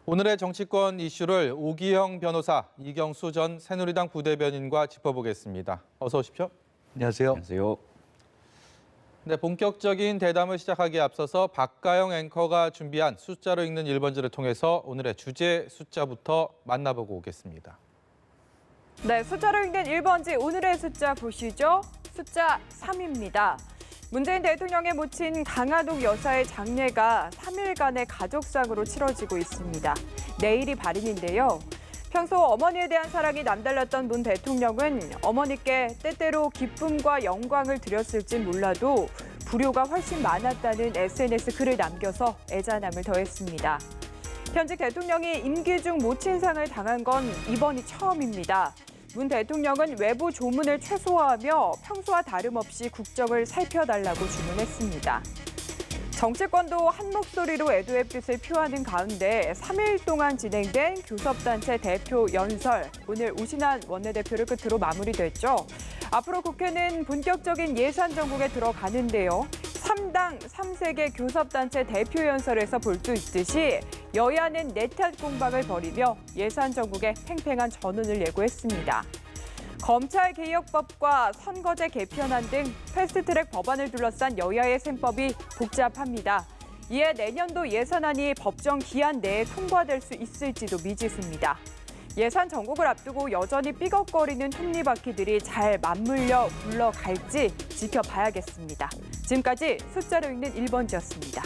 오늘의 정치권 이슈를 오기영 변호사, 이경수 전 새누리당 부대변인과 짚어보겠습니다. 어서 오십시오. 안녕하세요. 안녕하세요. 네, 본격적인 대담을 시작하기에 앞서서 박가영 앵커가 준비한 숫자로 읽는 1번지를 통해서 오늘의 주제 숫자부터 만나보고 오겠습니다. 네, 숫자로 읽는 1번지 오늘의 숫자 보시죠. 숫자 3입니다. 문재인 대통령의 모친 강한옥 여사의 장례가 3일간의 가족상으로 치러지고 있습니다. 내일이 발인인데요. 평소 어머니에 대한 사랑이 남달랐던 문 대통령은 어머니께 때때로 기쁨과 영광을 드렸을진 몰라도 불효가 훨씬 많았다는 SNS 글을 남겨서 애잔함을 더했습니다. 현직 대통령이 임기 중 모친상을 당한 건 이번이 처음입니다. 문 대통령은 외부 조문을 최소화하며 평소와 다름없이 국정을 살펴달라고 주문했습니다. 정치권도 한 목소리로 애도의 뜻을 표하는 가운데 3일 동안 진행된 교섭단체 대표 연설, 오늘 우신환 원내대표를 끝으로 마무리됐죠. 앞으로 국회는 본격적인 예산 전국에 들어가는데요. 3당 3색의 교섭단체 대표 연설에서 볼 수 있듯이 여야는 내탓 공방을 벌이며 예산 전국에 팽팽한 전운을 예고했습니다. 검찰개혁법과 선거제 개편안 등 패스트트랙 법안을 둘러싼 여야의 셈법이 복잡합니다. 이에 내년도 예산안이 법정 기한 내에 통과될 수 있을지도 미지수입니다. 예산 전국을 앞두고 여전히 삐걱거리는 톱니바퀴들이 잘 맞물려 굴러갈지 지켜봐야겠습니다. 지금까지 숫자로 읽는 1번지였습니다.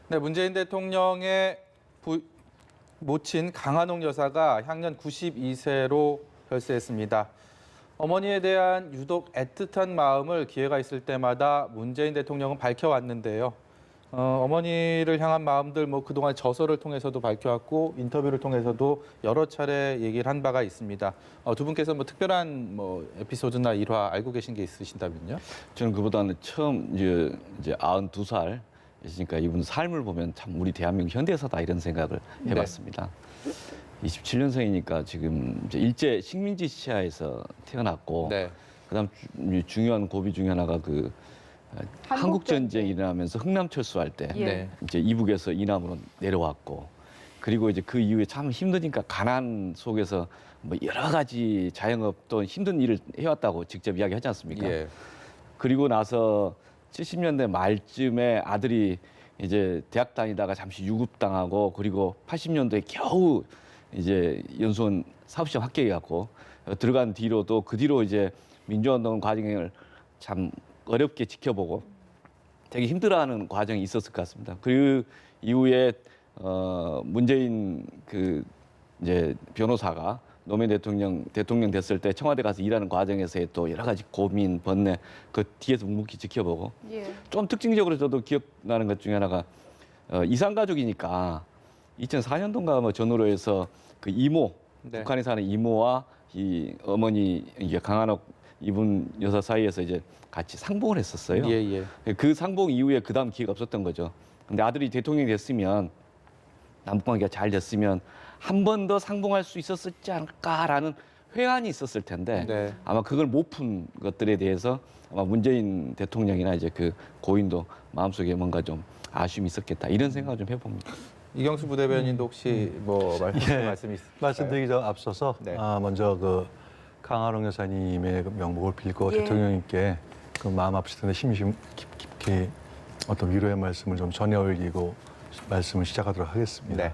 네, 문재인 대통령의 모친 강한옥 여사가 향년 92세로 별세했습니다. 어머니에 대한 유독 애틋한 마음을 기회가 있을 때마다 문재인 대통령은 밝혀왔는데요. 어머니를 향한 마음들 그동안 저서를 통해서도 밝혀왔고 인터뷰를 통해서도 여러 차례 얘기를 한 바가 있습니다. 두 분께서 특별한 에피소드나 일화 알고 계신 게 있으신다면요? 저는 그보다는 처음 이제 92살 있으니까 이분 삶을 보면 참 우리 대한민국 현대사다 이런 생각을 해봤습니다. 27년생이니까 지금 이제 일제 식민지 시하에서 태어났고, 네. 그다음 중요한 고비 중에 하나가 그 한국 전쟁이 일어나면서 흥남 철수할 때 예. 이제 이북에서 이남으로 내려왔고, 그리고 이제 그 이후에 참 힘드니까 가난 속에서 여러 가지 자영업 또 힘든 일을 해왔다고 직접 이야기하지 않습니까? 예. 그리고 나서 70년대 말쯤에 아들이 이제 대학 다니다가 잠시 유급당하고, 그리고 80년도에 겨우 이제 연수원 사업시험 합격해갖고 들어간 뒤로도 그 뒤로 이제 민주화운동 과정을 참 어렵게 지켜보고 되게 힘들어하는 과정이 있었을 것 같습니다. 그 이후에 문재인 그 이제 변호사가 노무현 대통령 됐을 때 청와대 가서 일하는 과정에서의 또 여러 가지 고민, 번뇌 그 뒤에서 묵묵히 지켜보고, 좀 특징적으로 저도 기억나는 것 중에 하나가 이산 가족이니까 2004년도인가 전후로 해서 그 이모, 네. 북한에 사는 이모와 이 어머니 이게 강한옥 이분 여사 사이에서 이제 같이 상봉을 했었어요. 예. 그 상봉 이후에 그다음 기회가 없었던 거죠. 근데 아들이 대통령이 됐으면, 남북관계가 잘 됐으면 한 번 더 상봉할 수 있었지 않을까라는 회한이 있었을 텐데, 네. 아마 그걸 못 푼 것들에 대해서 아마 문재인 대통령이나 이제 그 고인도 마음속에 뭔가 좀 아쉬움이 있었겠다 이런 생각을 좀 해봅니다. 이경수 부대변인도 혹시 말씀이 있으실까요? 말씀드리기 전 앞서서 네. 먼저 그 강한옥 여사님의 그 명복을 빌고 예. 대통령님께 그 마음 아프실 텐데 깊이 어떤 위로의 말씀을 좀 전해 올리고 말씀을 시작하도록 하겠습니다. 네.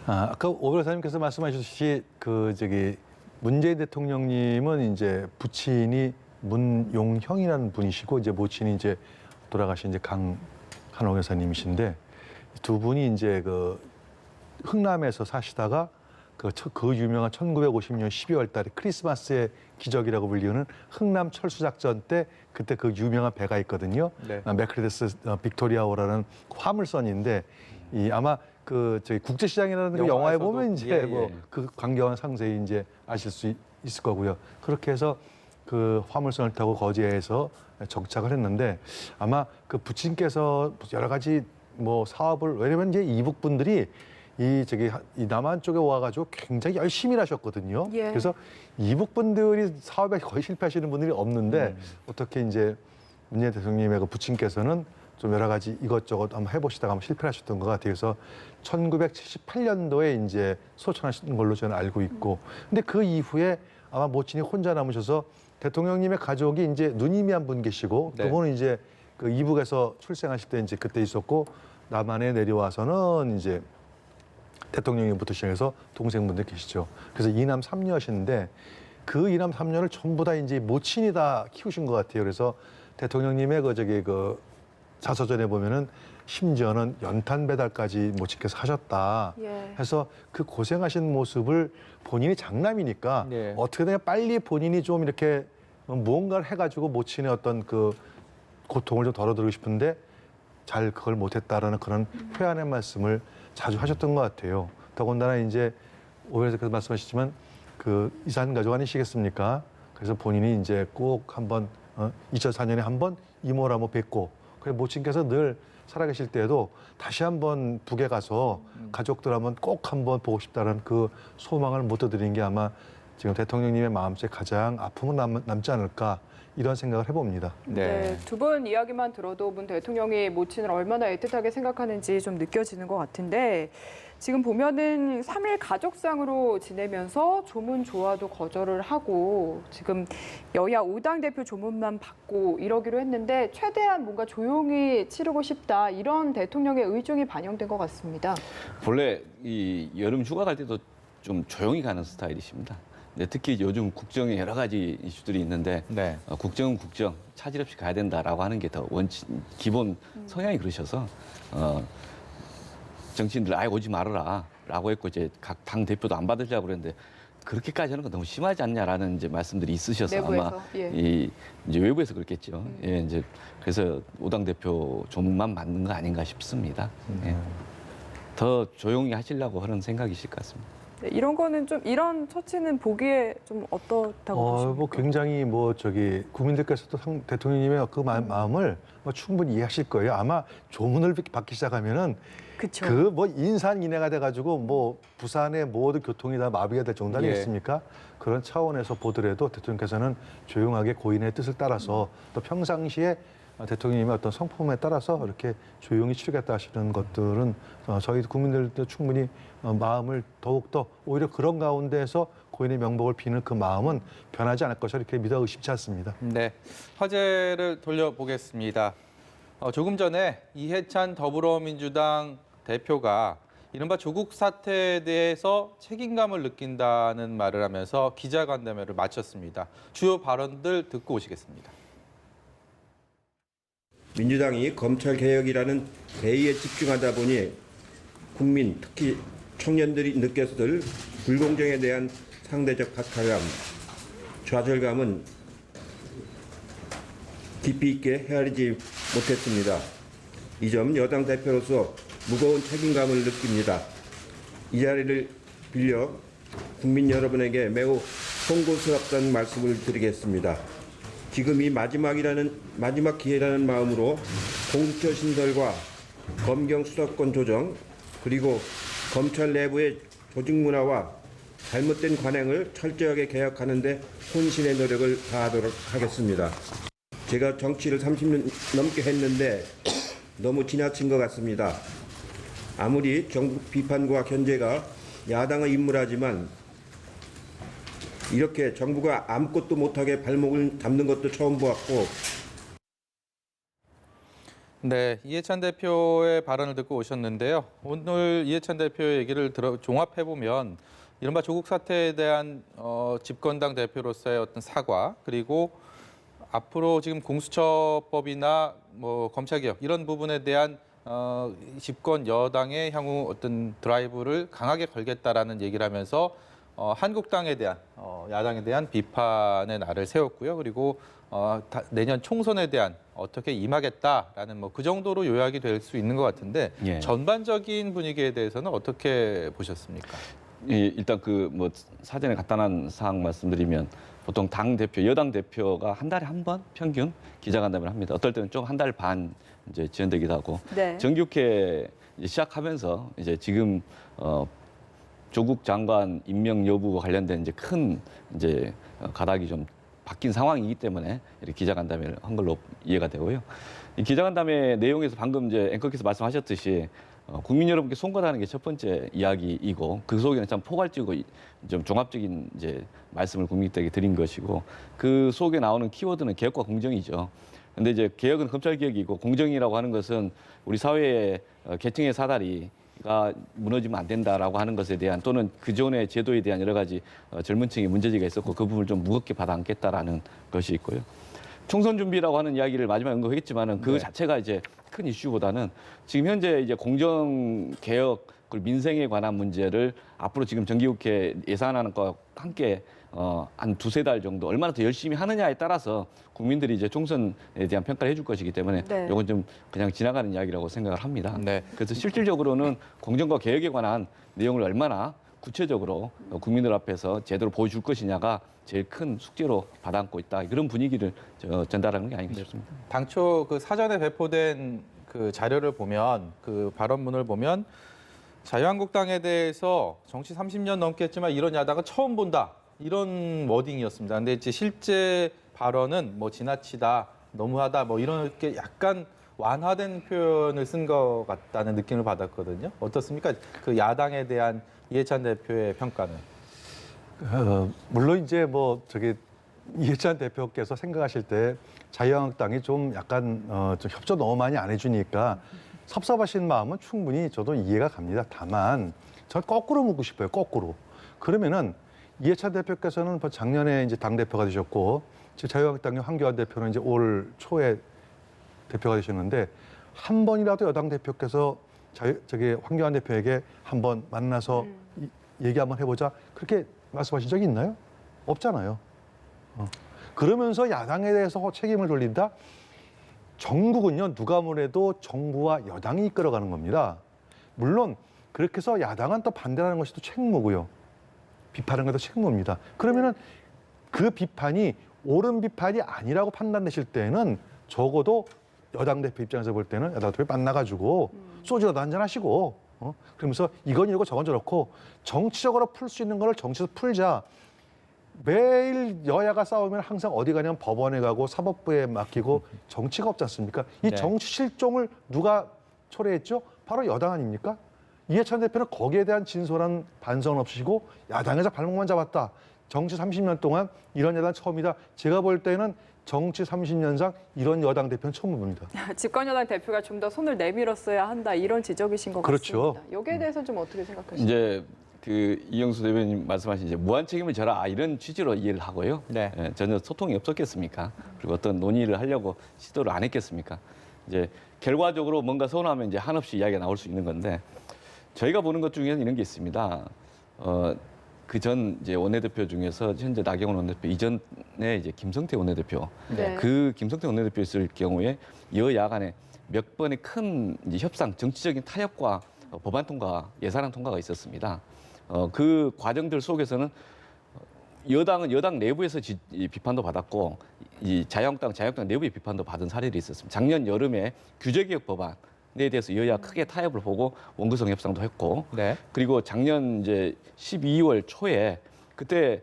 아까 오 변호사님께서 말씀하셨듯이 문재인 대통령님은 이제 부친이 문용형이라는 분이시고 이제 모친이 이제 돌아가신 이제 강한옥 여사님이신데, 두 분이 이제 그 흥남에서 사시다가 그 유명한 1950년 12월 달에 크리스마스의 기적이라고 불리는 흥남 철수작전 때 그때 그 유명한 배가 있거든요. 네. 메크레데스 빅토리아호라는 화물선인데, 아마 저희 국제시장이라는 그 영화에 영화에서도, 보면 이제 예. 그 광경을 상세히 이제 아실 수 있을 거고요. 그렇게 해서 그 화물선을 타고 거제에서 정착을 했는데, 아마 그 부친께서 여러 가지 사업을, 왜냐면 이제 이북 분들이 이 남한 쪽에 와가지고 굉장히 열심히 하셨거든요. 예. 그래서 이북 분들이 사업에 거의 실패하시는 분들이 없는데 어떻게 이제 문재인 대통령님의 그 부친께서는 좀 여러 가지 이것저것 한번 해보시다가 한번 실패하셨던 것 같아요. 그래서 1978년도에 이제 소천하신 걸로 저는 알고 있고, 근데 그 이후에 아마 모친이 혼자 남으셔서 대통령님의 가족이 이제 누님이 한 분 계시고, 네. 그분은 이제 그 이북에서 출생하실 때 이제 그때 있었고, 남한에 내려와서는 이제 대통령님부터 시작해서 동생분들 계시죠. 그래서 이남 삼녀신데 그 이남 삼녀를 전부 다 이제 모친이 다 키우신 것 같아요. 그래서 대통령님의 그 자서전에 보면은 심지어는 연탄 배달까지 모친께서 하셨다 예. 해서 그 고생하신 모습을 본인이 장남이니까 네. 어떻게든 빨리 본인이 좀 이렇게 무언가를 해가지고 모친의 어떤 그 고통을 좀 덜어드리고 싶은데 잘 그걸 못했다라는 그런 회한의 말씀을 자주 하셨던 것 같아요. 더군다나 이제 오해에서 그 말씀하시지만 그 이산 가족 아니시겠습니까? 그래서 본인이 이제 꼭 한번 2004년에 한번 이모를 한번 뵙고, 그래서 모친께서 늘 살아계실 때에도 다시 한번 북에 가서 가족들 한번 꼭 한번 보고 싶다는 그 소망을 못 드린 게 아마 지금 대통령님의 마음속에 가장 아픔은 남지 않을까, 이런 생각을 해봅니다. 네, 두 분 이야기만 들어도 문 대통령이 모친을 얼마나 애틋하게 생각하는지 좀 느껴지는 것 같은데, 지금 보면은 3일 가족상으로 지내면서 조문 조화도 거절을 하고 지금 여야 5당 대표 조문만 받고 이러기로 했는데 최대한 뭔가 조용히 치르고 싶다, 이런 대통령의 의중이 반영된 것 같습니다. 본래 이 여름 휴가 갈 때도 좀 조용히 가는 스타일이십니다. 근데 특히 요즘 국정에 여러 가지 이슈들이 있는데 네. 국정은 국정, 차질 없이 가야 된다라고 하는 게 더 기본 성향이 그러셔서 정치인들 아예 오지 말아라라고 했고, 이제 각 당 대표도 안 받으려고 그랬는데 그렇게까지 하는 건 너무 심하지 않냐라는 이제 말씀들이 있으셔서 내부에서, 아마 예. 이제 외부에서 그렇겠죠. 예, 이제 그래서 5당 대표 조문만 맞는 거 아닌가 싶습니다. 예. 더 조용히 하시려고 하는 생각이실 것 같습니다. 네, 이런 거는 좀, 이런 처치는 보기에 좀 어떻다고 보십니까? 뭐 굉장히 국민들께서도 대통령님의 그 마음을 충분히 이해하실 거예요. 아마 조문을 받기 시작하면은 그쵸. 그 인산인해가 돼가지고 부산의 모든 교통이 다 마비가 될 정도 아니겠습니까? 그런 차원에서 보더라도 대통령께서는 조용하게 고인의 뜻을 따라서 또 평상시에 대통령님의 어떤 성품에 따라서 이렇게 조용히 치르겠다 하시는 것들은 저희 국민들도 충분히 마음을 더욱더 오히려 그런 가운데에서 고인의 명복을 비는 그 마음은 변하지 않을 것이라 이렇게 믿어 의심치 않습니다. 네, 화제를 돌려보겠습니다. 조금 전에 이해찬 더불어민주당 대표가 이른바 조국 사태에 대해서 책임감을 느낀다는 말을 하면서 기자간담회를 마쳤습니다. 주요 발언들 듣고 오시겠습니다. 민주당이 검찰개혁이라는 대의에 집중하다 보니 국민, 특히 청년들이 느꼈을 불공정에 대한 상대적 박탈감, 좌절감은 깊이 있게 헤아리지 못했습니다. 이 점 여당 대표로서 무거운 책임감을 느낍니다. 이 자리를 빌려 국민 여러분에게 매우 송구스럽다는 말씀을 드리겠습니다. 지금이 마지막 기회라는 마음으로 공수처 신설과 검경 수사권 조정, 그리고 검찰 내부의 조직 문화와 잘못된 관행을 철저하게 개혁하는 데 혼신의 노력을 다하도록 하겠습니다. 제가 정치를 30년 넘게 했는데 너무 지나친 것 같습니다. 아무리 정부 비판과 견제가 야당의 임무라지만 이렇게 정부가 아무것도 못하게 발목을 잡는 것도 처음 보았고. 네, 이해찬 대표의 발언을 듣고 오셨는데요. 오늘 이해찬 대표의 얘기를 종합해보면 이른바 조국 사태에 대한 집권당 대표로서의 어떤 사과, 그리고 앞으로 지금 공수처법이나 검찰개혁 이런 부분에 대한 집권 여당의 향후 어떤 드라이브를 강하게 걸겠다라는 얘기를 하면서 한국당에 대한 야당에 대한 비판의 날을 세웠고요. 그리고 내년 총선에 대한 어떻게 임하겠다라는 그 정도로 요약이 될 수 있는 것 같은데 예. 전반적인 분위기에 대해서는 어떻게 보셨습니까? 예, 일단 사전에 간단한 사항 말씀드리면 보통 당 대표, 여당 대표가 한 달에 한 번 평균 기자간담회를 합니다. 어떨 때는 좀 한 달 반 이제 지연되기도 하고 네. 정기국회 이제 시작하면서 이제 지금 조국 장관 임명 여부와 관련된 이제 큰 이제 가닥이 좀 바뀐 상황이기 때문에 이렇게 기자간담회를 한 걸로 이해가 되고요. 이 기자간담회 내용에서 방금 이제 앵커께서 말씀하셨듯이 국민 여러분께 송god하는 게 첫 번째 이야기이고 그 속에는 참 포괄적이고 좀 종합적인 이제 말씀을 국민들에게 드린 것이고 그 속에 나오는 키워드는 개혁과 공정이죠. 근데 이제 개혁은 검찰 개혁이고 공정이라고 하는 것은 우리 사회의 계층의 사다리가 무너지면 안 된다라고 하는 것에 대한 또는 그전의 제도에 대한 여러 가지 젊은 층의 문제제기가 있었고 그 부분을 좀 무겁게 받아 안겠다라는 것이 있고요. 총선 준비라고 하는 이야기를 마지막에 언급했지만은 그 자체가 이제 큰 이슈보다는 지금 현재 이제 공정 개혁 그리고 민생에 관한 문제를 앞으로 지금 정기국회 예산안과 함께 한 두세 달 정도 얼마나 더 열심히 하느냐에 따라서 국민들이 이제 총선에 대한 평가를 해줄 것이기 때문에 네. 이건 좀 그냥 지나가는 이야기라고 생각을 합니다. 네. 그래서 실질적으로는 공정과 개혁에 관한 내용을 얼마나 구체적으로 국민들 앞에서 제대로 보여줄 것이냐가 제일 큰 숙제로 받아안고 있다. 그런 분위기를 전달하는 게 아닌가 싶습니다. 당초 그 사전에 배포된 그 자료를 보면 그 발언문을 보면 자유한국당에 대해서 정치 30년 넘겠지만 이런 야당은 처음 본다. 이런 워딩이었습니다. 근데 이제 실제 발언은 뭐 지나치다, 너무하다, 뭐 이렇게 약간 완화된 표현을 쓴 것 같다는 느낌을 받았거든요. 어떻습니까? 그 야당에 대한 이해찬 대표의 평가는? 물론 이제 뭐 저기 이해찬 대표께서 생각하실 때 자유한국당이 좀 약간 좀 협조 너무 많이 안 해주니까 섭섭하신 마음은 충분히 저도 이해가 갑니다. 다만 저 거꾸로 묻고 싶어요. 거꾸로. 그러면은 이해찬 대표께서는 작년에 이제 당 대표가 되셨고 지금 자유한국당의 황교안 대표는 이제 올 초에 대표가 되셨는데 한 번이라도 여당 대표께서 저기 황교안 대표에게 한번 만나서 얘기 한번 해보자 그렇게 말씀하신 적이 있나요? 없잖아요. 그러면서 야당에 대해서 책임을 돌린다? 정국은요 누가 뭐래도 정부와 여당이 이끌어가는 겁니다. 물론 그렇게 해서 야당은 또 반대하는 것이 또 책무고요. 비판하는 것도 책무입니다. 그러면은 그 비판이 옳은 비판이 아니라고 판단되실 때는 적어도 여당 대표 입장에서 볼 때는 여당 대표 만나가지고 소주라도 한잔 하시고 그러면서 이건 이러고 저건 저렇고 정치적으로 풀 수 있는 거를 정치에서 풀자. 매일 여야가 싸우면 항상 어디 가냐면 법원에 가고 사법부에 맡기고 정치가 없지 않습니까? 이 네. 정치 실종을 누가 초래했죠? 바로 여당 아닙니까? 이해찬 대표는 거기에 대한 진솔한 반성은 없으시고 야당에서 발목만 잡았다. 정치 30년 동안 이런 여당 처음이다. 제가 볼 때는 정치 30년상 이런 여당 대표는 처음 봅니다. 집권여당 대표가 좀 더 손을 내밀었어야 한다 이런 지적이신 것 그렇죠. 같습니다. 여기에 대해서 좀 어떻게 생각하시나요? 이제 그 이영수 대변인 말씀하신 이제 무한 책임을 져라 이런 취지로 이해를 하고요. 네. 전혀 소통이 없었겠습니까? 그리고 어떤 논의를 하려고 시도를 안 했겠습니까? 이제 결과적으로 뭔가 서운하면 이제 한없이 이야기가 나올 수 있는 건데 저희가 보는 것 중에는 이런 게 있습니다. 그 전 이제 원내대표 중에서 현재 나경원 원내대표 이전에 이제 김성태 원내대표 네. 그 김성태 원내대표 있을 경우에 여야 간에 몇 번의 큰 이제 협상, 정치적인 타협과 법안 통과, 예산안 통과가 있었습니다. 그 과정들 속에서는 여당은 여당 내부에서 이 비판도 받았고 이 자유한국당 내부의 비판도 받은 사례들이 있었습니다. 작년 여름에 규제개혁 법안에 대해서 여야 크게 타협을 보고 원구성 협상도 했고 네. 그리고 작년 이제 12월 초에 그때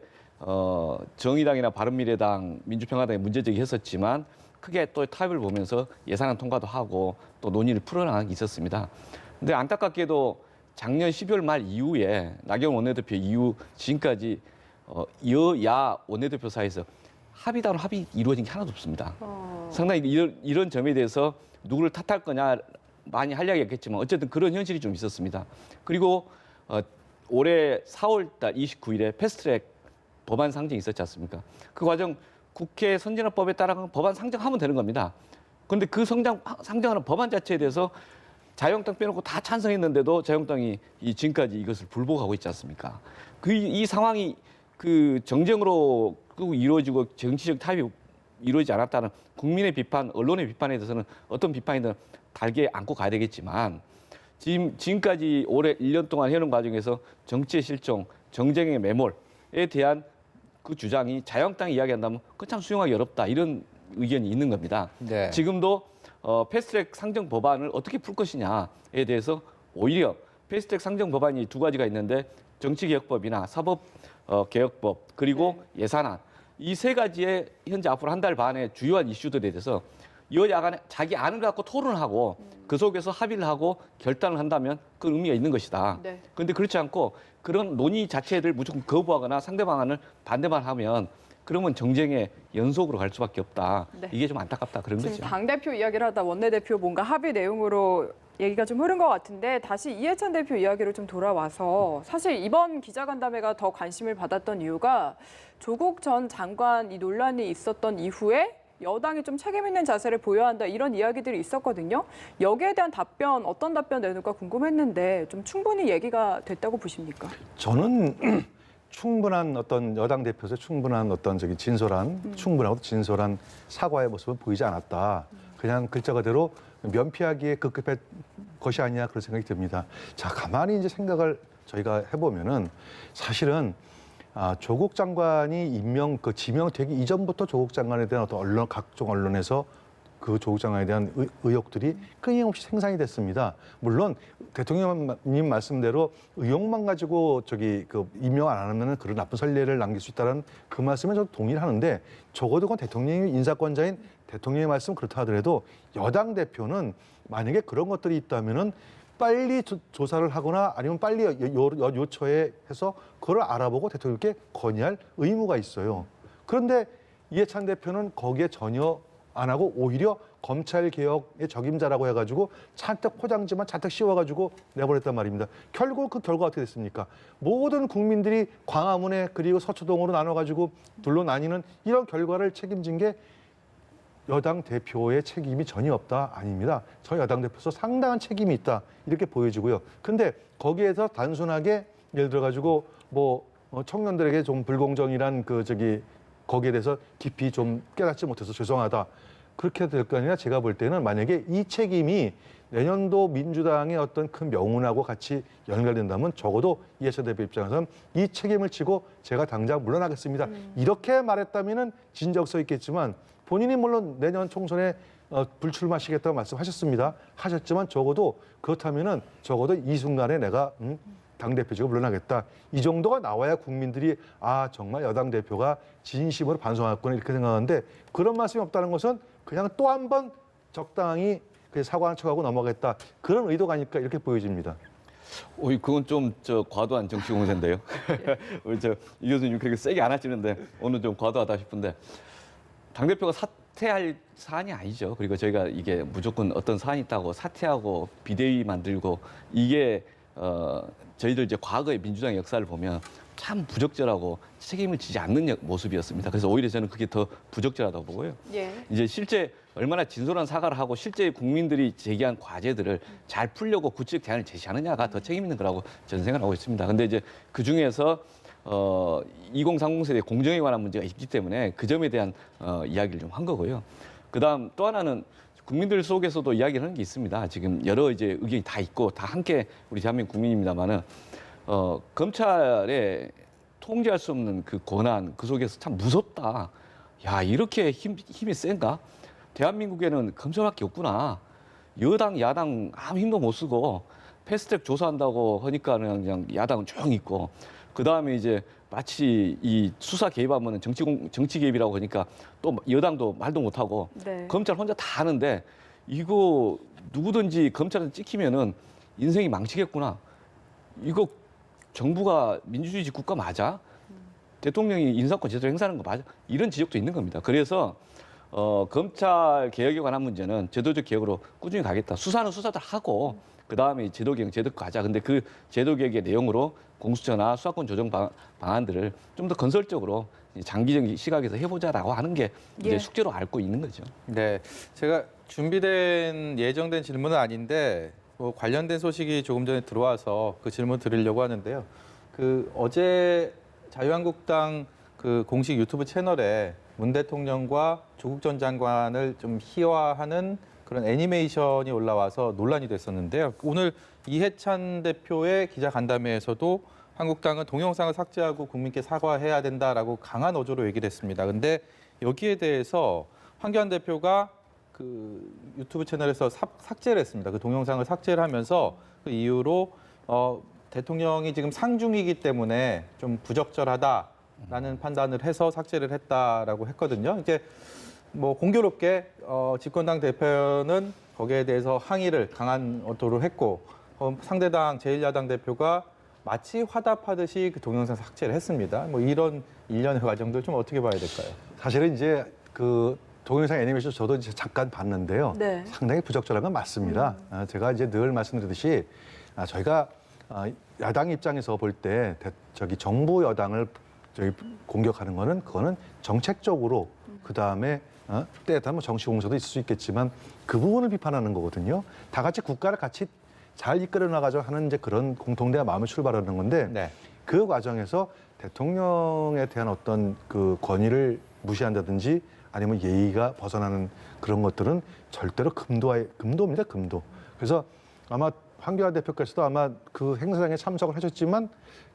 정의당이나 바른미래당, 민주평화당이 문제제기 했었지만 크게 또 타협을 보면서 예산안 통과도 하고 또 논의를 풀어나간 게 있었습니다. 근데 안타깝게도 작년 12월 말 이후에 나경원 원내대표 이후 지금까지 여야 원내대표 사이에서 합의다운 합의 이루어진 게 하나도 없습니다. 상당히 이런 점에 대해서 누구를 탓할 거냐 많이 할 이야기가 있겠지만 어쨌든 그런 현실이 좀 있었습니다. 그리고 올해 4월 달 29일에 패스트트랙 법안 상정이 있었지 않습니까? 그 과정 국회 선진화법에 따라 법안 상정하면 되는 겁니다. 그런데 그 상정하는 법안 자체에 대해서 자유한국당 빼놓고 다 찬성했는데도 자유한국당이 지금까지 이것을 불복하고 있지 않습니까? 이 상황이 그 정쟁으로 이루어지고 정치적 타협이 이루어지지 않았다는 국민의 비판, 언론의 비판에 대해서는 어떤 비판이든 달게 안고 가야 되겠지만 지금까지 올해 1년 동안 해오는 과정에서 정치의 실종, 정쟁의 매몰에 대한 그 주장이 자유한국당이 이야기한다면 그건 참 수용하기 어렵다 이런 의견이 있는 겁니다. 네. 지금도 패스트트랙 상정 법안을 어떻게 풀 것이냐에 대해서 오히려 패스트트랙 상정 법안이 두 가지가 있는데 정치개혁법이나 사법개혁법 그리고 예산안 이 세 가지에 현재 앞으로 한 달 반의 주요한 이슈들에 대해서 여야 간에 자기 안을 갖고 토론하고 그 속에서 합의를 하고 결단을 한다면 그 의미가 있는 것이다. 네. 그런데 그렇지 않고 그런 논의 자체를 무조건 거부하거나 상대방안을 반대만 하면 그러면 정쟁의 연속으로 갈 수밖에 없다. 네. 이게 좀 안타깝다 그런 지금 거죠. 당대표 이야기를 하다 원내대표 뭔가 합의 내용으로 얘기가 좀 흐른 것 같은데 다시 이해찬 대표 이야기로 좀 돌아와서 사실 이번 기자간담회가 더 관심을 받았던 이유가 조국 전 장관 이 논란이 있었던 이후에 여당이 좀 책임 있는 자세를 보여야 한다 이런 이야기들이 있었거든요. 여기에 대한 답변 어떤 답변 내놓을까 궁금했는데 좀 충분히 얘기가 됐다고 보십니까? 저는 충분한 어떤 여당 대표에서 충분한 어떤 충분하고 진솔한 사과의 모습은 보이지 않았다. 그냥 글자 그대로 면피하기에 급급한 것이 아니냐 그런 생각이 듭니다. 자, 가만히 이제 생각을 저희가 해보면은 사실은 조국 장관이 지명되기 이전부터 조국 장관에 대한 어떤 각종 언론에서 그 조국 장관에 대한 의혹들이 끊임없이 생산이 됐습니다. 물론 대통령님 말씀대로 의혹만 가지고 임명 안 하면은 그런 나쁜 선례를 남길 수 있다는 그 말씀에 저도 동의를 하는데 적어도 그건 대통령이 인사권자인 대통령의 말씀 그렇다 하더라도 여당 대표는 만약에 그런 것들이 있다면은 빨리 조사를 하거나 아니면 빨리 요처에 해서 그걸 알아보고 대통령께 건의할 의무가 있어요. 그런데 이해찬 대표는 거기에 전혀 안 하고 오히려 검찰개혁의 적임자라고 해가지고 잔뜩 포장지만 잔뜩 씌워가지고 내버렸단 말입니다. 결국 그 결과가 어떻게 됐습니까? 모든 국민들이 광화문에 그리고 서초동으로 나눠가지고 둘로 나뉘는 이런 결과를 책임진 게 여당 대표의 책임이 전혀 없다? 아닙니다. 저 여당 대표에서 상당한 책임이 있다. 이렇게 보여지고요. 근데 거기에서 단순하게 예를 들어가지고 청년들에게 좀 불공정이란 거기에 대해서 깊이 좀 깨닫지 못해서 죄송하다. 그렇게 될 거 아니라 제가 볼 때는 만약에 이 책임이 내년도 민주당의 어떤 큰 명운하고 같이 연결된다면 적어도 이해찬 대표 입장에서는 이 책임을 지고 제가 당장 물러나겠습니다. 이렇게 말했다면은 진정성 있겠지만 본인이 물론 내년 총선에 불출마하시겠다고 말씀하셨습니다. 하셨지만 적어도 그렇다면은 적어도 이 순간에 내가 당대표직을 물러나겠다. 이 정도가 나와야 국민들이 정말 여당 대표가 진심으로 반성하겠구나 이렇게 생각하는데 그런 말씀이 없다는 것은 그냥 또 한 번 적당히 사과한 척하고 넘어가겠다. 그런 의도가 아닐까 이렇게 보여집니다. 그건 좀 과도한 정치 공세인데요. 우리 이 교수님 그렇게 세게 안 하시는데 오늘 좀 과도하다 싶은데 당대표가 사퇴할 사안이 아니죠. 그리고 저희가 이게 무조건 어떤 사안이 있다고 사퇴하고 비대위 만들고 이게 저희들 이제 과거의 민주당 역사를 보면 참 부적절하고 책임을 지지 않는 모습이었습니다. 그래서 오히려 저는 그게 더 부적절하다고 보고요. 예. 이제 실제 얼마나 진솔한 사과를 하고 실제 국민들이 제기한 과제들을 잘 풀려고 구체적 대안을 제시하느냐가 더 책임 있는 거라고 저는 생각하고 있습니다. 근데 이제 그 중에서 2030 세대 공정에 관한 문제가 있기 때문에 그 점에 대한 이야기를 좀 한 거고요. 그다음 또 하나는 국민들 속에서도 이야기를 하는 게 있습니다. 지금 여러 이제 의견이 다 있고 다 함께 우리 대한민국 국민입니다만은 검찰에 통제할 수 없는 그 권한 그 속에서 참 무섭다. 야 이렇게 힘이 센가? 대한민국에는 검찰밖에 없구나. 여당 야당 아무 힘도 못 쓰고 패스트트랙 조사한다고 하니까 그냥 야당은 조용히 있고 그 다음에 이제 마치 이 수사 개입하면 정치 개입이라고 하니까 또 여당도 말도 못 하고 네. 검찰 혼자 다 하는데 이거 누구든지 검찰한테 찍히면은 인생이 망치겠구나. 이거 정부가 민주주의 국가 맞아? 대통령이 인사권 제대로 행사하는 거 맞아? 이런 지적도 있는 겁니다. 그래서 검찰 개혁에 관한 문제는 제도적 개혁으로 꾸준히 가겠다. 수사는 수사들 하고 그 다음에 제도 개혁 제도 가자. 근데 그 제도 개혁의 내용으로 공수처나 수사권 조정 방안들을 좀 더 건설적으로 장기적 시각에서 해보자라고 하는 게 이제 예. 숙제로 앓고 있는 거죠. 네, 제가 준비된 예정된 질문은 아닌데 관련된 소식이 조금 전에 들어와서 그 질문 드리려고 하는데요. 어제 자유한국당 공식 유튜브 채널에 문 대통령과 조국 전 장관을 좀 희화하는 그런 애니메이션이 올라와서 논란이 됐었는데요. 오늘 이해찬 대표의 기자간담회에서도 한국당은 동영상을 삭제하고 국민께 사과해야 된다라고 강한 어조로 얘기를 했습니다. 근데 여기에 대해서 황교안 대표가 그 유튜브 채널에서 삭제를 했습니다. 그 동영상을 삭제를 하면서 그 이후로 대통령이 지금 상중이기 때문에 좀 부적절하다라는 판단을 해서 삭제를 했다라고 했거든요. 이제 뭐 공교롭게 집권당 대표는 거기에 대해서 항의를 강한 어조로 했고 상대당 제1야당 대표가 마치 화답하듯이 그 동영상 삭제를 했습니다. 뭐 이런 일련의 과정들 좀 어떻게 봐야 될까요? 사실은 이제 그 동영상 애니메이션 저도 이제 잠깐 봤는데요. 네. 상당히 부적절한 건 맞습니다. 제가 이제 늘 말씀드리듯이 저희가 야당 입장에서 볼 때 저기 정부 여당을 저희 공격하는 거는 그거는 정책적으로 그 다음에 때에 따라 뭐 정치 공세도 있을 수 있겠지만 그 부분을 비판하는 거거든요. 다 같이 국가를 같이 잘 이끌어 나가자 하는 이제 그런 공통된 마음을 출발하는 건데 네. 그 과정에서 대통령에 대한 어떤 그 권위를 무시한다든지 아니면 예의가 벗어나는 그런 것들은 절대로 금도입니다, 금도. 그래서 아마 황교안 대표께서도 아마 그 행사장에 참석을 하셨지만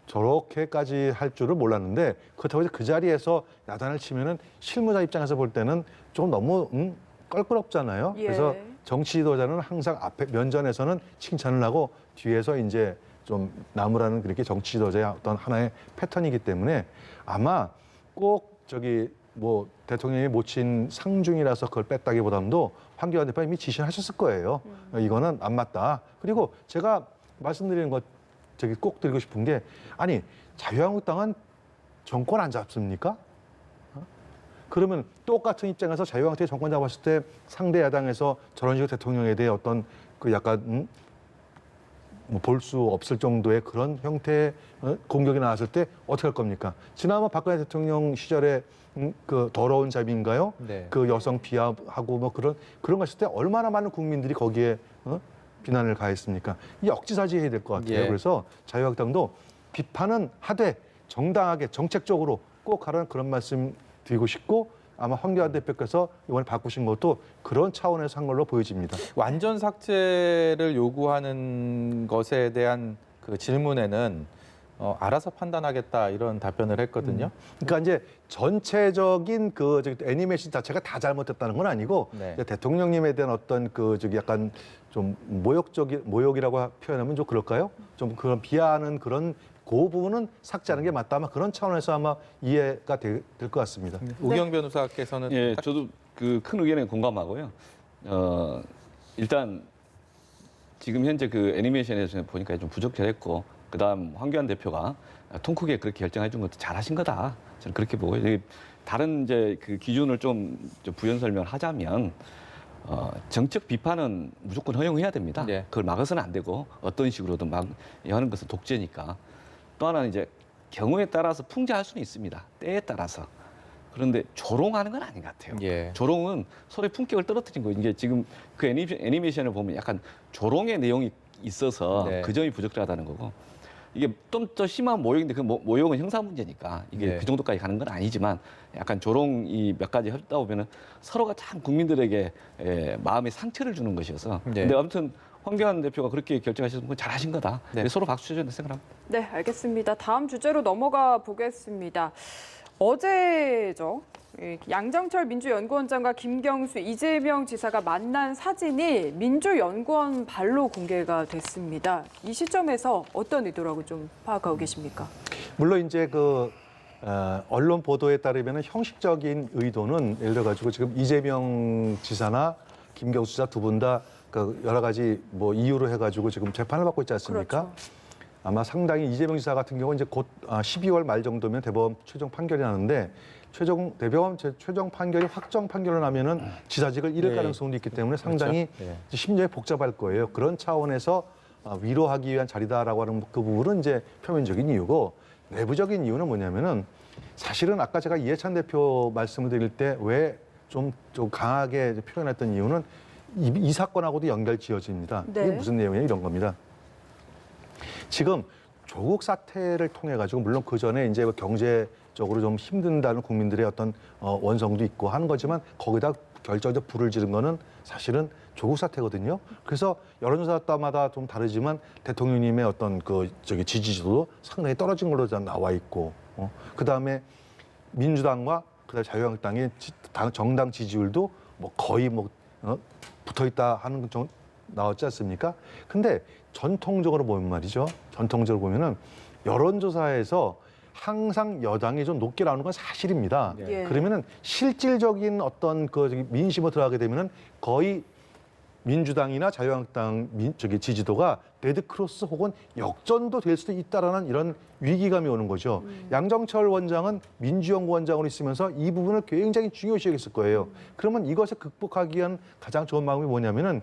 저렇게까지 할 줄을 몰랐는데 그렇다고 해서 그 자리에서 야단을 치면은 실무자 입장에서 볼 때는 좀 너무 껄끄럽잖아요. 예. 그래서 정치 지도자는 항상 앞에 면전에서는 칭찬을 하고 뒤에서 이제 좀 나무라는 그렇게 정치 지도자의 어떤 하나의 패턴이기 때문에 아마 꼭 저기 뭐 대통령이 모친 상중이라서 그걸 뺐다기보다도 황교안 대표가 이미 지시하셨을 거예요. 이거는 안 맞다. 그리고 제가 말씀드리는 것 저기 꼭 드리고 싶은 게 아니 자유한국당은 정권 안 잡습니까? 그러면 똑같은 입장에서 자유한국당이 정권 잡았을 때 상대 야당에서 저런 식으로 대통령에 대해 어떤 그 약간 뭐 볼 수 없을 정도의 그런 형태의 공격이 나왔을 때 어떻게 할 겁니까? 지난번 박근혜 대통령 시절에 그 더러운 잡인가요? 네. 그 여성 비하하고 뭐 그런 거 했을 때 얼마나 많은 국민들이 거기에 비난을 가했습니까? 이 역지사지해야 될 것 같아요. 예. 그래서 자유한국당도 비판은 하되 정당하게 정책적으로 꼭 하라는 그런 말씀 드리고 싶고 아마 황교안 대표께서 이번에 바꾸신 것도 그런 차원에서 한 걸로 보여집니다. 완전 삭제를 요구하는 것에 대한 그 질문에는 알아서 판단하겠다 이런 답변을 했거든요. 그러니까 이제 전체적인 그 저기 애니메이션 자체가 다 잘못됐다는 건 아니고 네. 이제 대통령님에 대한 어떤 그 저기 약간 좀 모욕이라고 표현하면 좀 그럴까요? 좀 그런 비하하는 그런 그 부분은 삭제하는 게 맞다. 아마 그런 차원에서 아마 이해가 될 것 같습니다. 우경 변호사께서는 예, 저도 그 큰 의견에 공감하고요. 일단 지금 현재 그 애니메이션에서 보니까 좀 부적절했고, 그다음 황교안 대표가 통 크게 그렇게 결정해 준 것도 잘하신 거다. 저는 그렇게 보고요. 다른 이제 그 기준을 좀 부연 설명을 하자면 정책 비판은 무조건 허용해야 됩니다. 네. 그걸 막아서는 안 되고 어떤 식으로든 막 하는 것은 독재니까. 또 하나는 이제 경우에 따라서 풍자할 수는 있습니다. 때에 따라서. 그런데 조롱하는 건 아닌 것 같아요. 예. 조롱은 서로의 품격을 떨어뜨린 거예요. 이게 지금 그 애니메이션을 보면 약간 조롱의 내용이 있어서 네. 그 점이 부적절하다는 거고. 이게 좀 더 심한 모욕인데 그 모욕은 형사 문제니까 이게 네. 그 정도까지 가는 건 아니지만 약간 조롱이 몇 가지 하다 보면은 서로가 참 국민들에게 마음에 상처를 주는 것이어서. 네. 근데 아무튼 황교안 대표가 그렇게 결정하셔서 잘하신 거다. 네. 서로 박수 쳐줘야 된다 생각합니다. 네, 알겠습니다. 다음 주제로 넘어가 보겠습니다. 어제죠. 양정철 민주연구원장과 김경수, 이재명 지사가 만난 사진이 민주연구원 발로 공개가 됐습니다. 이 시점에서 어떤 의도라고 좀 파악하고 계십니까? 물론 이제 그 언론 보도에 따르면 형식적인 의도는 예를 들어 가지고 지금 이재명 지사나 김경수 지사 두 분 다 그 여러 가지 뭐 이유로 해가지고 지금 재판을 받고 있지 않습니까? 그렇죠. 아마 상당히 이재명 지사 같은 경우는 이제 곧 12월 말 정도면 대법원 최종 판결이 나는데 대법원 최종 판결이 확정 판결을 나면은 지사직을 잃을 네. 가능성도 있기 때문에 상당히 그렇죠. 네. 심정이 복잡할 거예요. 그런 차원에서 위로하기 위한 자리다라고 하는 그 부분은 이제 표면적인 이유고 내부적인 이유는 뭐냐면은 사실은 아까 제가 이해찬 대표 말씀을 드릴 때 왜 좀 강하게 표현했던 이유는 이 사건하고도 연결 지어집니다. 네. 이게 무슨 내용이냐 이런 겁니다. 지금 조국 사태를 통해 가지고 물론 그 전에 이제 경제적으로 좀 힘든다는 국민들의 어떤 원성도 있고 하는 거지만 거기다 결정적 불을 지른 거는 사실은 조국 사태거든요. 그래서 여론조사마다 좀 다르지만 대통령님의 어떤 그 지지도도 상당히 떨어진 걸로 나와 있고, 그 다음에 민주당과 그다음에 자유한국당의 정당 지지율도 뭐 거의 뭐 붙어 있다 하는 건 좀 나왔지 않습니까? 근데 전통적으로 보면 말이죠. 전통적으로 보면은 여론조사에서 항상 여당이 좀 높게 나오는 건 사실입니다. 예. 그러면은 실질적인 어떤 민심으로 들어가게 되면은 거의 민주당이나 자유한국당 지지도가 데드크로스 혹은 역전도 될 수도 있다라는 이런 위기감이 오는 거죠. 양정철 원장은 민주연구원장으로 있으면서 이 부분을 굉장히 중요시 여겼을 거예요. 그러면 이것을 극복하기 위한 가장 좋은 방법이 뭐냐면은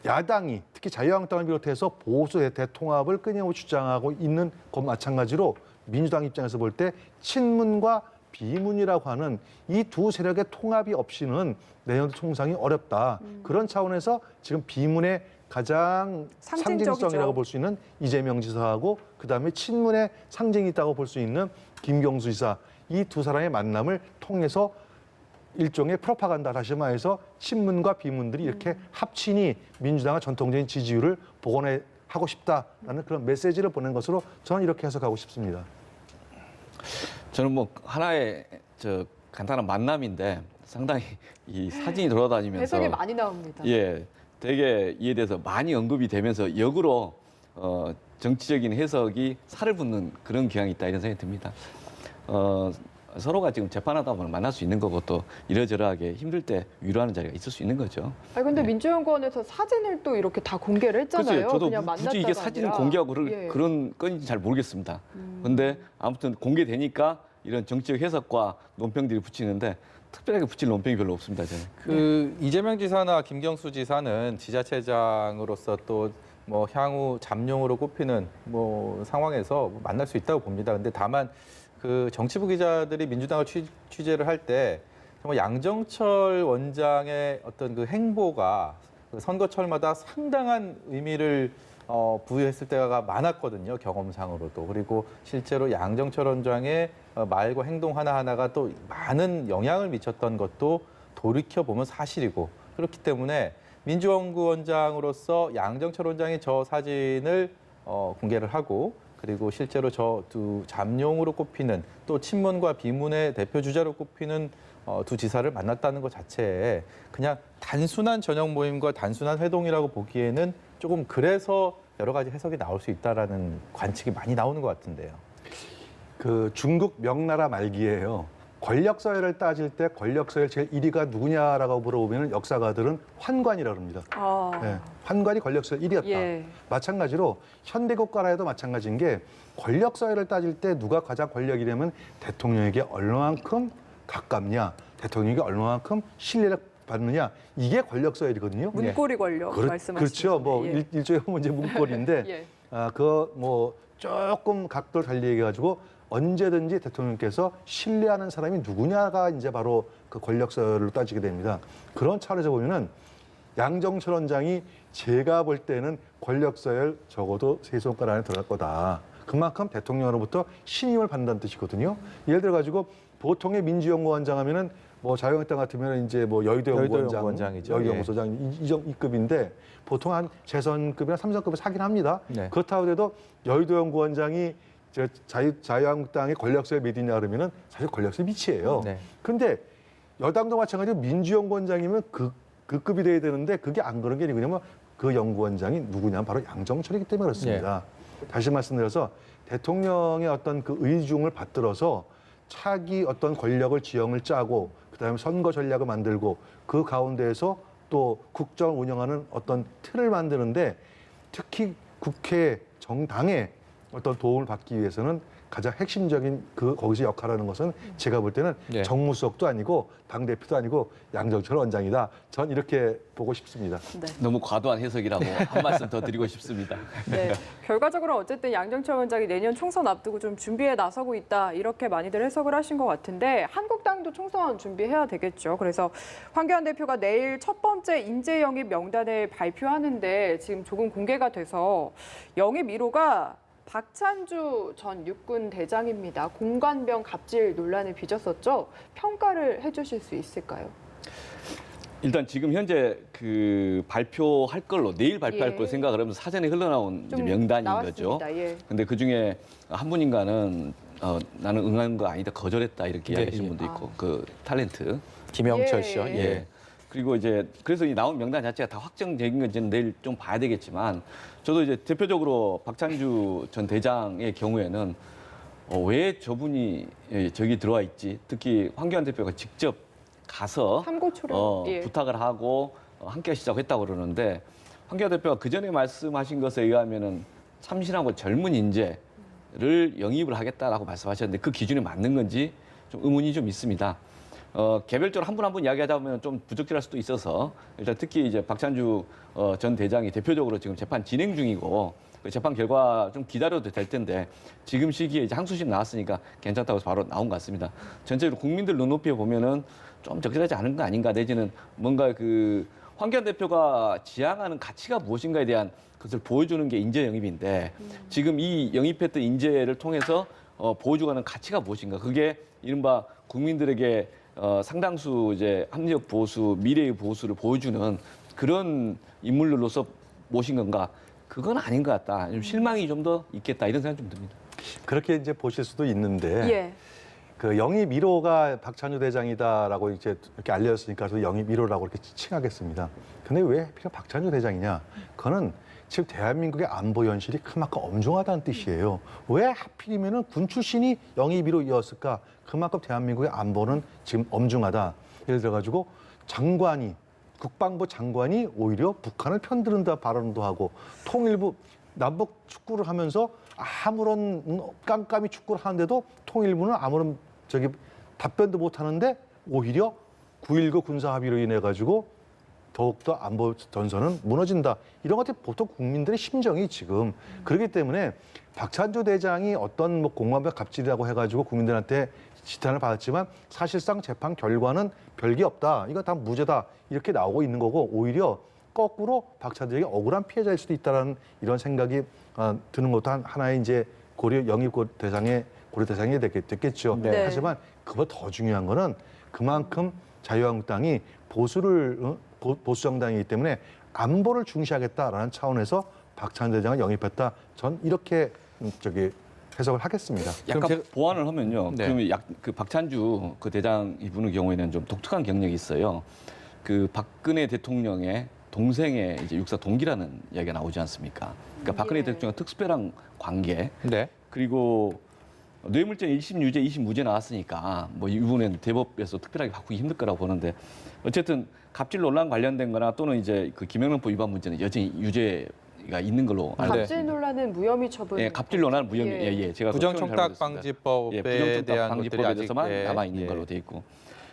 야당이 특히 자유한국당을 비롯해서 보수 대통합을 끊임없이 주장하고 있는 것 마찬가지로 민주당 입장에서 볼 때 친문과 비문이라고 하는 이 두 세력의 통합이 없이는 내년 총상이 어렵다. 그런 차원에서 지금 비문의 가장 상징적이죠. 상징성이라고 볼 수 있는 이재명 지사하고 그다음에 친문의 상징이 있다고 볼 수 있는 김경수 지사 이 두 사람의 만남을 통해서 일종의 프로파간다 다시 말해서 친문과 비문들이 이렇게 합치니 민주당의 전통적인 지지율을 복원하고 싶다라는 그런 메시지를 보낸 것으로 저는 이렇게 해석하고 싶습니다. 저는 뭐 하나의 간단한 만남인데 상당히 이 사진이 돌아다니면서 해석이 많이 나옵니다. 예, 되게 이에 대해서 많이 언급이 되면서 역으로 정치적인 해석이 살을 붙는 그런 경향이 있다 이런 생각이 듭니다. 서로가 지금 재판하다 보면 만날 수 있는 거고 또 이러저러하게 힘들 때 위로하는 자리가 있을 수 있는 거죠. 아니 근데 민주연구원에서 사진을 또 이렇게 다 공개를 했잖아요. 글쎄요, 저도 그냥 굳이 이게 사진을 아니라. 공개하고 예. 그런 건지 잘 모르겠습니다. 근데 아무튼 공개되니까 이런 정치적 해석과 논평들이 붙이는데 특별하게 붙일 논평이 별로 없습니다. 저는. 이재명 지사나 김경수 지사는 지자체장으로서 또 뭐 향후 잠룡으로 꼽히는 뭐 상황에서 만날 수 있다고 봅니다. 근데 다만 그 정치부 기자들이 민주당을 취재를 할 때 정말 양정철 원장의 어떤 그 행보가 그 선거철마다 상당한 의미를 부여했을 때가 많았거든요. 경험상으로도. 그리고 실제로 양정철 원장의 말과 행동 하나하나가 또 많은 영향을 미쳤던 것도 돌이켜보면 사실이고 그렇기 때문에 민주연구원장으로서 양정철 원장이 저 사진을 공개를 하고 그리고 실제로 저 두 잠룡으로 꼽히는 또 친문과 비문의 대표 주자로 꼽히는 두 지사를 만났다는 것 자체에 그냥 단순한 저녁 모임과 단순한 회동이라고 보기에는 조금 그래서 여러 가지 해석이 나올 수 있다라는 관측이 많이 나오는 것 같은데요. 그 중국 명나라 말기에요. 권력 서열을 따질 때 권력 서열 제일 1위가 누구냐라고 물어보면 역사가들은 환관이라고 합니다. 예, 환관이 권력 서열 1위였다. 예. 마찬가지로 현대국가라도 마찬가지인 게 권력 서열을 따질 때 누가 가장 권력이냐면 대통령에게 얼마만큼 가깝냐, 대통령에게 얼마만큼 신뢰를 받느냐 이게 권력 서열이거든요. 문고리 권력 말씀하시는 그렇죠. 뭐 예. 일종의 문제 문고리인데 예. 그거 뭐 조금 각도를 달리 얘기해가지고 언제든지 대통령께서 신뢰하는 사람이 누구냐가 이제 바로 그 권력 서열로 따지게 됩니다. 그런 차원에서 보면은 양정철 원장이 제가 볼 때는 권력 서열 적어도 세 손가락 안에 들어갈 거다. 그만큼 대통령으로부터 신임을 받는다는 뜻이거든요. 예를 들어 가지고 보통의 민주연구원장 하면은 뭐 자유한국당 같으면 이제 뭐 여의도 연구원장이죠. 여의도연구소장 이 급인데 보통 한 재선급이나 삼선급을 사긴 합니다. 네. 그렇다고 해도 여의도 연구원장이 자유한국당의 권력서에 믿느냐 그러면은 사실 권력서의 밑이에요. 네. 그런데 여당도 마찬가지로 민주연구원장이면 그 급이 돼야 되는데 그게 안 그런 게 뭐냐면 그 연구원장이 누구냐면 바로 양정철이기 때문에 그렇습니다. 다시 말씀드려서 대통령의 어떤 그 의중을 받들어서 차기 어떤 권력을 지형을 짜고 그다음에 선거 전략을 만들고 그 가운데에서 또 국정을 운영하는 어떤 틀을 만드는데 특히 국회 정당에 어떤 도움을 받기 위해서는 가장 핵심적인 거기서 역할하는 것은 제가 볼 때는 네. 정무수석도 아니고 당대표도 아니고 양정철 원장이다. 전 이렇게 보고 싶습니다. 네. 너무 과도한 해석이라고 한 말씀 더 드리고 싶습니다. 네. 결과적으로 어쨌든 양정철 원장이 내년 총선 앞두고 좀 준비에 나서고 있다. 이렇게 많이들 해석을 하신 것 같은데 한국당도 총선 준비해야 되겠죠. 그래서 황교안 대표가 내일 첫 번째 인재 영입 명단을 발표하는데 지금 조금 공개가 돼서 영입 1호가 박찬주 전 육군 대장입니다. 공관병 갑질 논란을 빚었었죠. 평가를 해주실 수 있을까요? 일단 지금 현재 그 발표할 걸로 내일 발표할 예. 걸로 생각을 하면서 사전에 흘러나온 이제 좀 명단인 나왔습니다. 거죠. 예. 근데 그 중에 한 분인가는 나는 응한 거 아니다 거절했다 이렇게 네, 이야기하시는 예. 분도 있고 그 탤런트 김영철 예, 씨요. 예. 예. 그리고 이제 그래서 이 나온 명단 자체가 다 확정적인 건지는 내일 좀 봐야 되겠지만 저도 이제 대표적으로 박찬주 전 대장의 경우에는 왜 저분이 저기 들어와 있지? 특히 황교안 대표가 직접 가서 참고 출연. 예. 부탁을 하고 함께 하시자고 했다고 그러는데 황교안 대표가 그 전에 말씀하신 것에 의하면은 참신하고 젊은 인재를 영입을 하겠다라고 말씀하셨는데 그 기준이 맞는 건지 좀 의문이 좀 있습니다. 개별적으로 한 분 한 분 이야기하다 보면 좀 부적절할 수도 있어서 일단 특히 이제 박찬주 전 대장이 대표적으로 지금 재판 진행 중이고 그 재판 결과 좀 기다려도 될 텐데 지금 시기에 이제 항소심 나왔으니까 괜찮다고 해서 바로 나온 것 같습니다. 전체적으로 국민들 눈높이에 보면은 좀 적절하지 않은 거 아닌가 내지는 뭔가 그 황교안 대표가 지향하는 가치가 무엇인가에 대한 것을 보여주는 게 인재 영입인데 지금 이 영입했던 인재를 통해서 보여주가는 가치가 무엇인가 그게 이른바 국민들에게 상당수 이제 합리적 보수, 미래의 보수를 보여주는 그런 인물로서 모신 건가? 그건 아닌 것 같다. 좀 실망이 좀 더 있겠다 이런 생각 좀 듭니다. 그렇게 이제 보실 수도 있는데 예. 그 영입 1호가 박찬주 대장이다라고 이제 이렇게 알려졌으니까 그래서 영입 1호라고 이렇게 칭하겠습니다. 근데 왜 하필 박찬주 대장이냐? 그거는 지금 대한민국의 안보 현실이 그만큼 엄중하다는 뜻이에요. 왜 하필이면은 군 출신이 영입 1호였을까? 그만큼 대한민국의 안보는 지금 엄중하다. 예를 들어가지고 장관이 국방부 장관이 오히려 북한을 편드는다 발언도 하고 통일부 남북 축구를 하면서 아무런 깜깜이 축구를 하는데도 통일부는 아무런 답변도 못 하는데 오히려 9.19 군사 합의로 인해 가지고 더욱더 안보 전선은 무너진다. 이런 것들 보통 국민들의 심정이 지금 그렇기 때문에 박찬주 대장이 어떤 뭐 공무원별 갑질이라고 해가지고 국민들한테 지탄을 받았지만 사실상 재판 결과는 별게 없다. 이거 다 무죄다. 이렇게 나오고 있는 거고 오히려 거꾸로 박찬주 대장이 억울한 피해자일 수도 있다라는 이런 생각이 드는 것도 하나의 이제 영입 대상이 됐겠죠. 네. 하지만 그보다 더 중요한 거는 그만큼 자유한국당이 보수 정당이기 때문에 안보를 중시하겠다라는 차원에서 박찬주 대장을 영입했다. 전 이렇게 해석을 하겠습니다. 약간 보완을 하면요. 네. 그러면 그 박찬주 그 대장 이분의 경우에는 좀 독특한 경력이 있어요. 그 박근혜 대통령의 동생의 이제 육사 동기라는 이야기가 나오지 않습니까? 그러니까 박근혜 예. 대통령 특수배랑 관계 네. 그리고 뇌물죄 1심 유죄, 2심 무죄 나왔으니까 뭐 이분은 대법에서 특별하게 바꾸기 힘들 거라고 보는데 어쨌든 갑질 논란 관련된 거나 또는 이제 그 김영란법 위반 문제는 여전히 유죄가 있는 걸로 알고 갑질 있습니다. 논란은 무혐의 처분. 예, 갑질 논란 무혐의. 예. 예, 제가 부정청탁방지법에 부정청탁 대한 방지법에 것들이 대해서만 아직 남아 있는 걸로 돼 있고.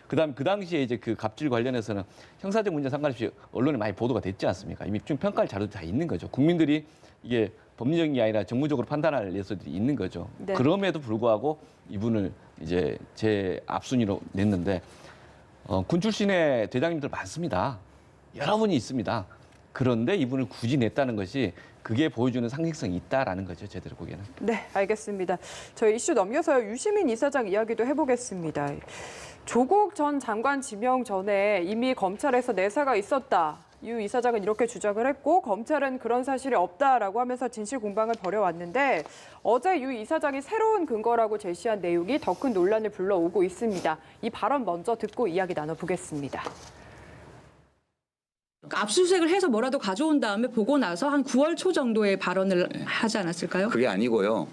그다음 그 당시에 이제 그 갑질 관련해서는 형사적 문제 상관없이 언론에 많이 보도가 됐지 않습니까? 이미 좀 평가할 자료도 다 있는 거죠. 국민들이 이게 법리적인 게 아니라 정무적으로 판단할 예서들이 있는 거죠. 네. 그럼에도 불구하고 이분을 이제 제 앞순위로 냈는데 군 출신의 대장님들 많습니다. 여러 분이 있습니다. 그런데 이분을 굳이 냈다는 것이 그게 보여주는 상징성이 있다라는 거죠. 제대로 보기에는. 네, 알겠습니다. 저희 이슈 넘겨서요. 유시민 이사장 이야기도 해보겠습니다. 조국 전 장관 지명 전에 이미 검찰에서 내사가 있었다. 유 이사장은 이렇게 주장을 했고 검찰은 그런 사실이 없다라고 하면서 진실 공방을 벌여왔는데 어제 유 이사장이 새로운 근거라고 제시한 내용이 더 큰 논란을 불러오고 있습니다. 이 발언 먼저 듣고 이야기 나눠보겠습니다. 압수수색을 해서 뭐라도 가져온 다음에 보고 나서 한 9월 초 정도에 발언을 하지 않았을까요? 그게 아니고요.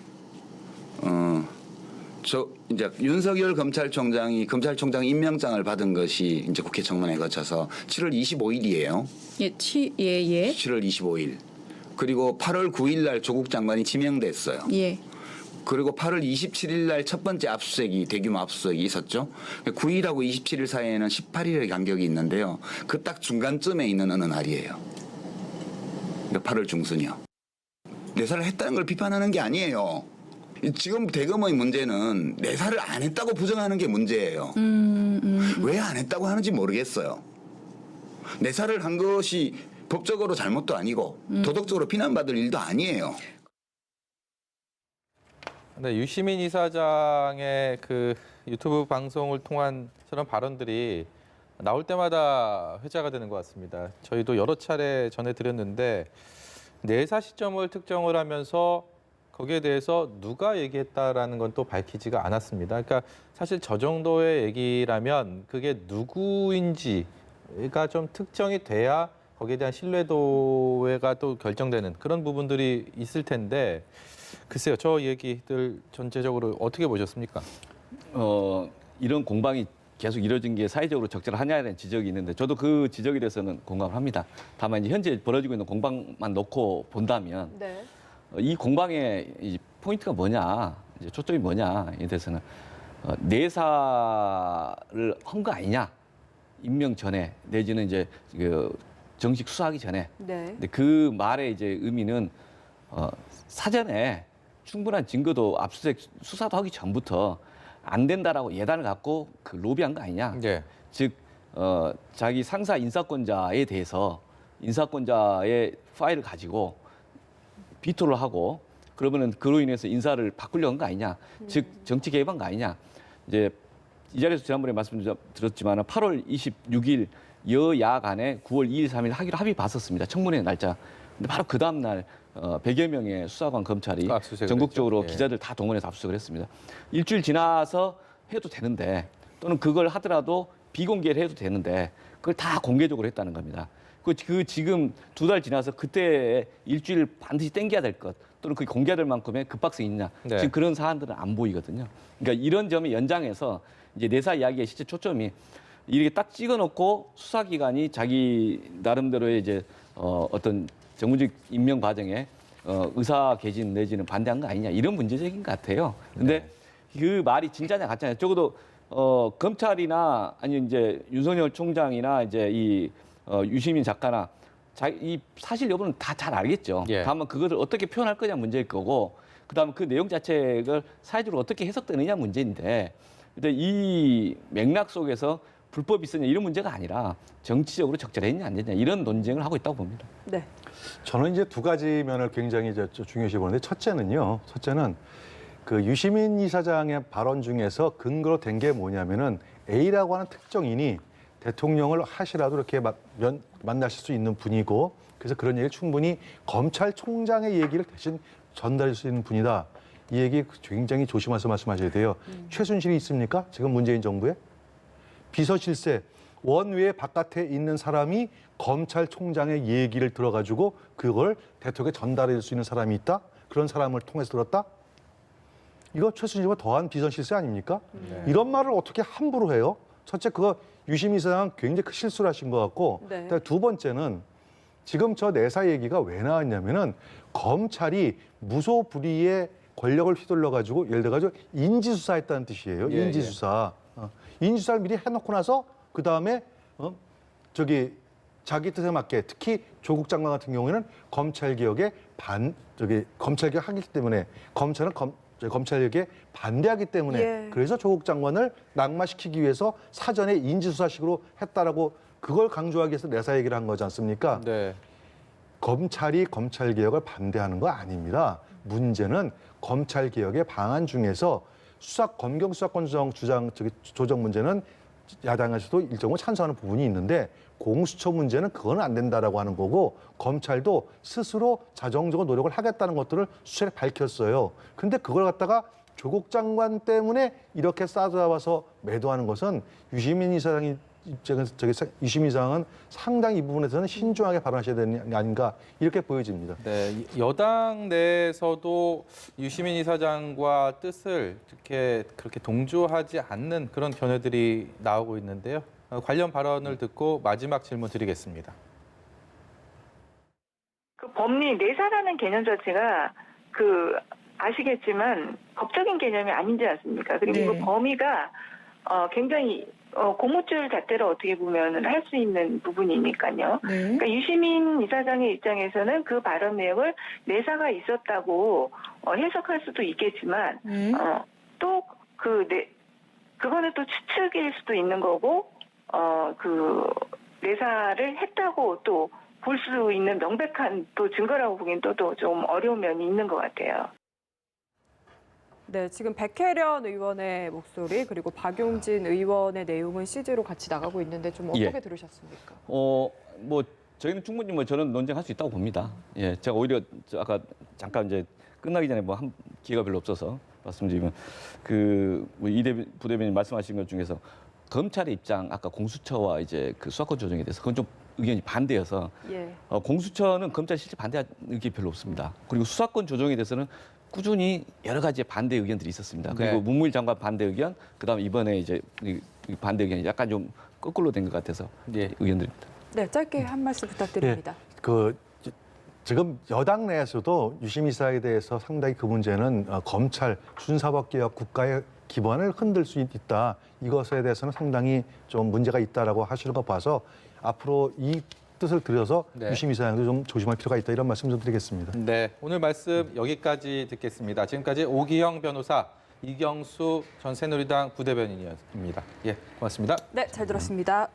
이제 윤석열 검찰총장이 검찰총장 임명장을 받은 것이 이제 국회 청문회 거쳐서 7월 25일이에요. 예, 7월 25일. 그리고 8월 9일 날 조국 장관이 지명됐어요. 예. 그리고 8월 27일 날 첫 번째 압수수색이 대규모 압수수색이 있었죠. 9일하고 27일 사이에는 18일의 간격이 있는데요. 그 딱 중간쯤에 있는 어느 날이에요. 8월 중순이요. 내사를 했다는 걸 비판하는 게 아니에요. 지금 대검의 문제는 내사를 안 했다고 부정하는 게 문제예요. 왜 안 했다고 하는지 모르겠어요. 내사를 한 것이 법적으로 잘못도 아니고 도덕적으로 비난받을 일도 아니에요. 네, 유시민 이사장의 그 유튜브 방송을 통한 저런 발언들이 나올 때마다 회자가 되는 것 같습니다. 저희도 여러 차례 전해드렸는데 내사 시점을 특정을 하면서 거기에 대해서 누가 얘기했다라는 건 또 밝히지가 않았습니다. 그러니까 사실 저 정도의 얘기라면 그게 누구인지 자체가 좀 특정이 돼야 거기에 대한 신뢰도가 또 결정되는 그런 부분들이 있을 텐데 글쎄요, 저 얘기들 전체적으로 어떻게 보셨습니까? 이런 공방이 계속 이뤄진 게 사회적으로 적절하냐에 대한 지적이 있는데 저도 그 지적에 대해서는 공감을 합니다. 다만 이제 현재 벌어지고 있는 공방만 놓고 본다면 네. 이 공방의 이 포인트가 뭐냐, 이제 초점이 뭐냐에 대해서는 내사를 한 거 아니냐, 임명 전에 내지는 이제 그 정식 수사하기 전에. 네. 근데 그 말의 이제 의미는 사전에 충분한 증거도 압수수색 수사도 하기 전부터 안 된다라고 예단을 갖고 그 로비한 거 아니냐. 네. 즉 자기 상사 인사권자에 대해서 인사권자의 파일을 가지고 비토를 하고 그러면은 그로 인해서 인사를 바꾸려는 거 아니냐. 즉 정치 개입한 거 아니냐. 이제 이 자리에서 지난번에 말씀드렸지만 8월 26일 여야 간에 9월 2일, 3일 하기로 합의 봤었습니다. 청문회 날짜. 근데 바로 그 다음 날 100여 명의 수사관 검찰이 압수수색을 전국적으로 했죠. 예. 기자들 다 동원해서 압수수색을 했습니다. 일주일 지나서 해도 되는데 또는 그걸 하더라도 비공개를 해도 되는데 그걸 다 공개적으로 했다는 겁니다. 그 지금 2달 지나서 그때 일주일 반드시 땡겨야 될 것 또는 그게 공개될 만큼의 급박성이 있냐. 네. 지금 그런 사안들은 안 보이거든요. 그러니까 이런 점의 연장에서 이제 내사 이야기의 실제 초점이 이렇게 딱 찍어놓고 수사기관이 자기 나름대로의 이제 어떤 정무직 임명 과정에 의사 개진 내지는 반대한 거 아니냐 이런 문제적인 것 같아요. 근데 그 말이 진짜냐 가짜냐 적어도 검찰이나 아니면 이제 윤석열 총장이나 이제 이 유시민 작가나 이 사실 여부는 다 잘 알겠죠. 예. 다만 그것을 어떻게 표현할 거냐 문제일 거고 그다음에 그 내용 자체를 사회적으로 어떻게 해석되느냐 문제인데 근데 이 맥락 속에서 불법이 있었냐 이런 문제가 아니라 정치적으로 적절했냐 안 됐냐 이런 논쟁을 하고 있다고 봅니다. 네. 저는 이제 두 가지 면을 굉장히 이제 중요시 보는데 첫째는 그 유시민 이사장의 발언 중에서 근거로 된 게 뭐냐면은 A라고 하는 특정인이 대통령을 하시라도 이렇게 만나실 수 있는 분이고 그래서 그런 얘기를 충분히 검찰총장의 얘기를 대신 전달할 수 있는 분이다. 이 얘기 굉장히 조심해서 말씀하셔야 돼요. 최순실이 있습니까? 지금 문재인 정부에? 비서실세, 원외 바깥에 있는 사람이 검찰총장의 얘기를 들어가지고 그걸 대통령에 전달해 줄 수 있는 사람이 있다? 그런 사람을 통해서 들었다? 이거 최순실보다 더한 비서실세 아닙니까? 이런 말을 어떻게 함부로 해요? 첫째, 그거 유시민 이사장 굉장히 큰 실수를 하신 것 같고 네. 두 번째는 지금 저 내사 얘기가 왜 나왔냐면은 검찰이 무소불위의 권력을 휘둘러가지고 예를 들어가지고 인지수사했다는 뜻이에요. 예, 인지수사. 인지수사를 미리 해놓고 나서 그 다음에 자기 뜻에 맞게 특히 조국 장관 같은 경우에는 검찰개혁에 검찰개혁 하기 때문에 검찰은 검찰개혁에 반대하기 때문에 예. 그래서 조국 장관을 낙마시키기 위해서 사전에 인지수사식으로 했다라고 그걸 강조하기 위해서 내사 얘기를 한 거지 않습니까? 네. 검찰이 검찰개혁을 반대하는 거 아닙니다. 문제는 검찰개혁의 방안 중에서 검경 수사권 조정 문제는 야당에서도 일정으로 찬성하는 부분이 있는데 공수처 문제는 그건 안 된다라고 하는 거고 검찰도 스스로 자정적으로 노력을 하겠다는 것들을 수차례 밝혔어요. 근데 그걸 갖다가 조국 장관 때문에 이렇게 싸잡아서 매도하는 것은 유시민 이사장은 상당히 이 부분에서는 신중하게 발언하셔야 되는 게 아닌가 이렇게 보여집니다. 네, 여당 내에서도 유시민 이사장과 뜻을 그렇게 동조하지 않는 그런 견해들이 나오고 있는데요. 관련 발언을 듣고 마지막 질문 드리겠습니다. 그 법리 내사라는 개념 자체가 아시겠지만 법적인 개념이 아니지 않습니까? 그리고 네. 그 범위가 굉장히 고무줄 잣대로 어떻게 보면 할 수 있는 부분이니까요. 네. 그러니까 유시민 이사장의 입장에서는 그 발언 내용을 내사가 있었다고 해석할 수도 있겠지만 네. 또 그거는 또 추측일 수도 있는 거고 내사를 했다고 또 볼 수 있는 명백한 또 증거라고 보기엔 또 좀 어려운 면이 있는 것 같아요. 네, 지금 백혜련 의원의 목소리 그리고 박용진 의원의 내용은 CG로 같이 나가고 있는데 좀 어떻게 예. 들으셨습니까? 저희는 충분히 저는 논쟁할 수 있다고 봅니다. 예, 제가 오히려 아까 잠깐 이제 끝나기 전에 한 기회가 별로 없어서 말씀드리면 이대 부대변인 말씀하신 것 중에서 검찰의 입장, 아까 공수처와 이제 그 수사권 조정에 대해서 그건 좀 의견이 반대여서 예. 공수처는 검찰 실제 반대한 의견이 별로 없습니다. 그리고 수사권 조정에 대해서는 꾸준히 여러 가지의 반대 의견들이 있었습니다. 그리고 네. 문무일 장관 반대 의견, 그다음에 이번에 이제 이 반대 의견이 약간 좀 거꾸로 된 것 같아서 예. 의견드립니다. 네, 짧게 한 말씀 부탁드립니다. 그 지금 여당 내에서도 유심 이사에 대해서 상당히 그 문제는 검찰 순사법개혁 국가의 기반을 흔들 수 있다. 이것에 대해서는 상당히 좀 문제가 있다라고 하시는 거 봐서 앞으로 이 뜻을 들여서 네. 유심 이사장도 좀 조심할 필요가 있다 이런 말씀 좀 드리겠습니다. 네, 오늘 말씀 여기까지 듣겠습니다. 지금까지 오기영 변호사, 이경수 전 새누리당 부대변인이었습니다. 예, 고맙습니다. 네, 잘 들었습니다.